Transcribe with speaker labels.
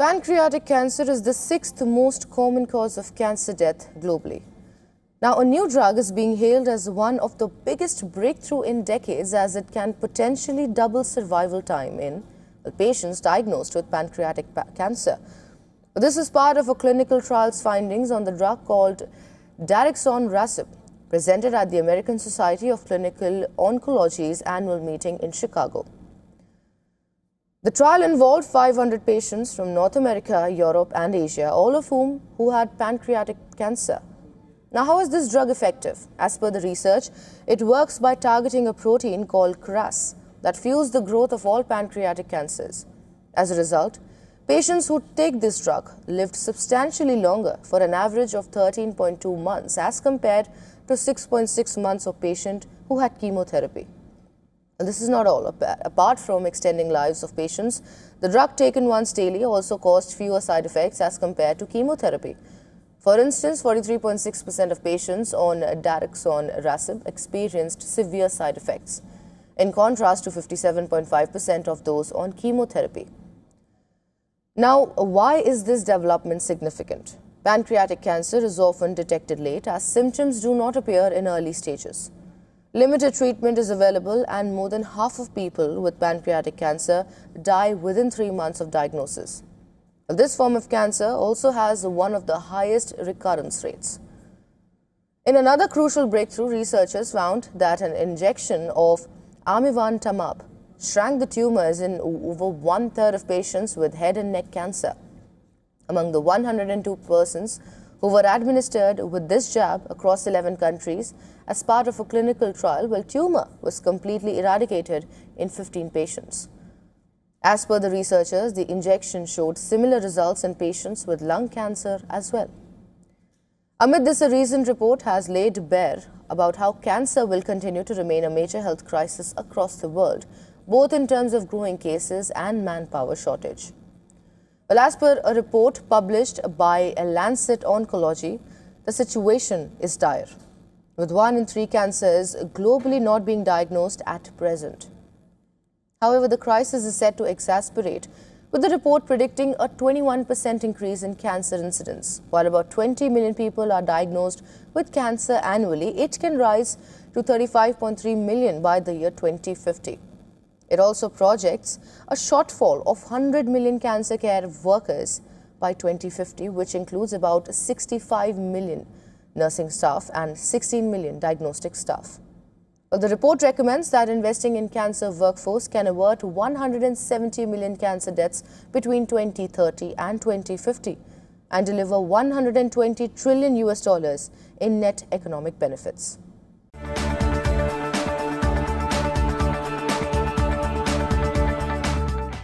Speaker 1: Pancreatic cancer is the sixth most common cause of cancer death globally. Now, a new drug is being hailed as one of the biggest breakthrough in decades, as it can potentially double survival time in patients diagnosed with pancreatic cancer. This is part of a clinical trial's findings on the drug called Daraxonrasib, presented at the American Society of Clinical Oncology's annual meeting in Chicago. The trial involved 500 patients from North America, Europe and Asia, all of whom had pancreatic cancer. Now, how is this drug effective? As per the research, it works by targeting a protein called KRAS that fuels the growth of all pancreatic cancers. As a result, patients who take this drug lived substantially longer, for an average of 13.2 months as compared to 6.6 months of patients who had chemotherapy. And this is not all. Apart from extending lives of patients, the drug taken once daily also caused fewer side effects as compared to chemotherapy. For instance, 43.6% of patients on Daraxonrasib experienced severe side effects, in contrast to 57.5% of those on chemotherapy. Now, why is this development significant? Pancreatic cancer is often detected late, as symptoms do not appear in early stages. Limited treatment is available, and more than half of people with pancreatic cancer die within 3 months of diagnosis. This form of cancer also has one of the highest recurrence rates. In another crucial breakthrough, researchers found that an injection of amivantamab shrank the tumors in over 1/3 of patients with head and neck cancer. Among the 102 persons who were administered with this jab across 11 countries as part of a clinical trial, tumor was completely eradicated in 15 patients. As per the researchers, the injection showed similar results in patients with lung cancer as well. Amid this, a recent report has laid bare about how cancer will continue to remain a major health crisis across the world, both in terms of growing cases and manpower shortage. Well, as per a report published by Lancet Oncology, the situation is dire, with 1 in 3 cancers globally not being diagnosed at present. However, the crisis is set to exacerbate, with the report predicting a 21% increase in cancer incidence. While about 20 million people are diagnosed with cancer annually, it can rise to 35.3 million by the year 2050. It also projects a shortfall of 100 million cancer care workers by 2050, which includes about 65 million nursing staff and 16 million diagnostic staff. The report recommends that investing in cancer workforce can avert 170 million cancer deaths between 2030 and 2050 and deliver $120 trillion in net economic benefits.